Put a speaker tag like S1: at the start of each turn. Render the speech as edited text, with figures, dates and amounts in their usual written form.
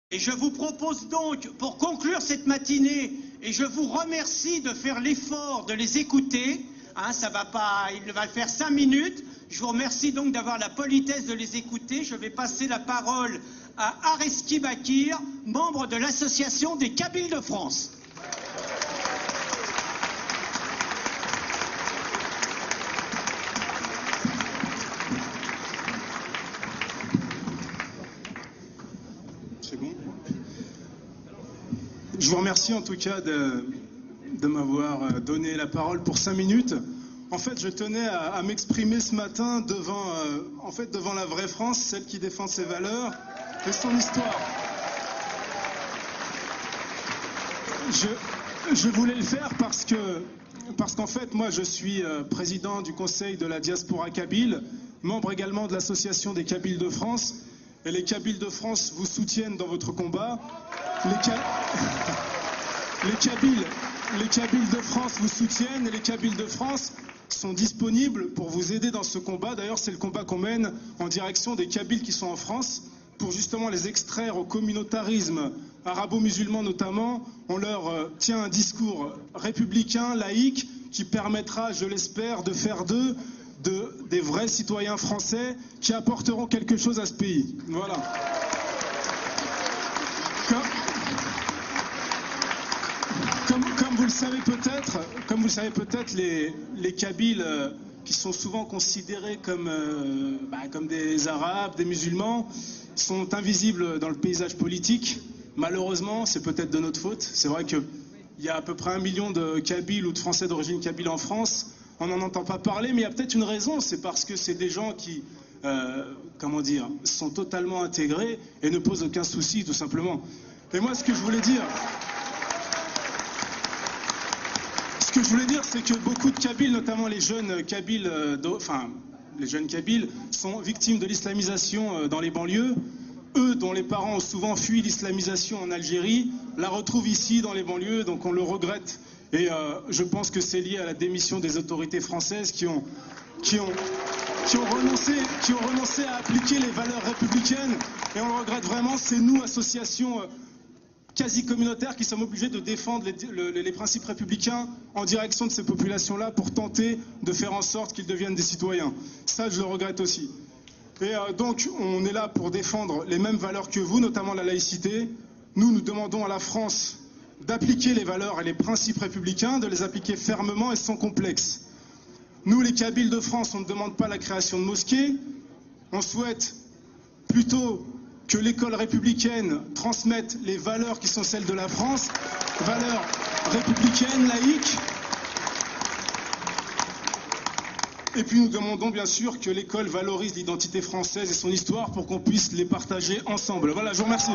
S1: Et je vous propose donc, pour conclure cette matinée, et je vous remercie de faire l'effort de les écouter, hein, ça va pas, il va faire 5 minutes, je vous remercie donc d'avoir la politesse de les écouter. Je vais passer la parole à Areski Bakir, membre de l'Association des Kabyles de France.
S2: Je vous remercie en tout cas de m'avoir donné la parole pour 5 minutes. En fait, je tenais à m'exprimer ce matin devant la vraie France, celle qui défend ses valeurs et son histoire. Je voulais le faire parce qu'en fait, moi, je suis président du Conseil de la diaspora kabyle, membre également de l'Association des Kabyles de France. Et les Kabyles de France vous soutiennent dans votre combat. Les Kabyles de France vous soutiennent et les Kabyles de France sont disponibles pour vous aider dans ce combat. D'ailleurs, c'est le combat qu'on mène en direction des Kabyles qui sont en France pour justement les extraire au communautarisme arabo-musulman notamment. On leur tient un discours républicain, laïque, qui permettra, je l'espère, de faire d'eux des vrais citoyens français qui apporteront quelque chose à ce pays. Voilà. Comme vous le savez peut-être, les Kabyles, qui sont souvent considérés comme des Arabes, des musulmans, sont invisibles dans le paysage politique. Malheureusement, c'est peut-être de notre faute. C'est vrai qu'il y a à peu près 1 million de Kabyles ou de Français d'origine kabyle en France. On n'en entend pas parler, mais il y a peut-être une raison. C'est parce que c'est des gens qui, sont totalement intégrés et ne posent aucun souci, tout simplement. Et moi, ce que je voulais dire, c'est que beaucoup de Kabyles, notamment les jeunes Kabyles, sont victimes de l'islamisation dans les banlieues. Eux, dont les parents ont souvent fui l'islamisation en Algérie, la retrouvent ici dans les banlieues, donc on le regrette. Et je pense que c'est lié à la démission des autorités françaises qui ont renoncé à appliquer les valeurs républicaines. Et on le regrette vraiment. C'est nous, associations quasi communautaires, qui sommes obligés de défendre les principes républicains en direction de ces populations-là pour tenter de faire en sorte qu'ils deviennent des citoyens. Ça, je le regrette aussi. Et donc, on est là pour défendre les mêmes valeurs que vous, notamment la laïcité. Nous demandons à la France d'appliquer les valeurs et les principes républicains, de les appliquer fermement et sans complexe. Nous, les Kabyles de France, on ne demande pas la création de mosquées. On souhaite plutôt que l'école républicaine transmette les valeurs qui sont celles de la France, valeurs républicaines, laïques. Et puis nous demandons bien sûr que l'école valorise l'identité française et son histoire pour qu'on puisse les partager ensemble. Voilà, je vous remercie.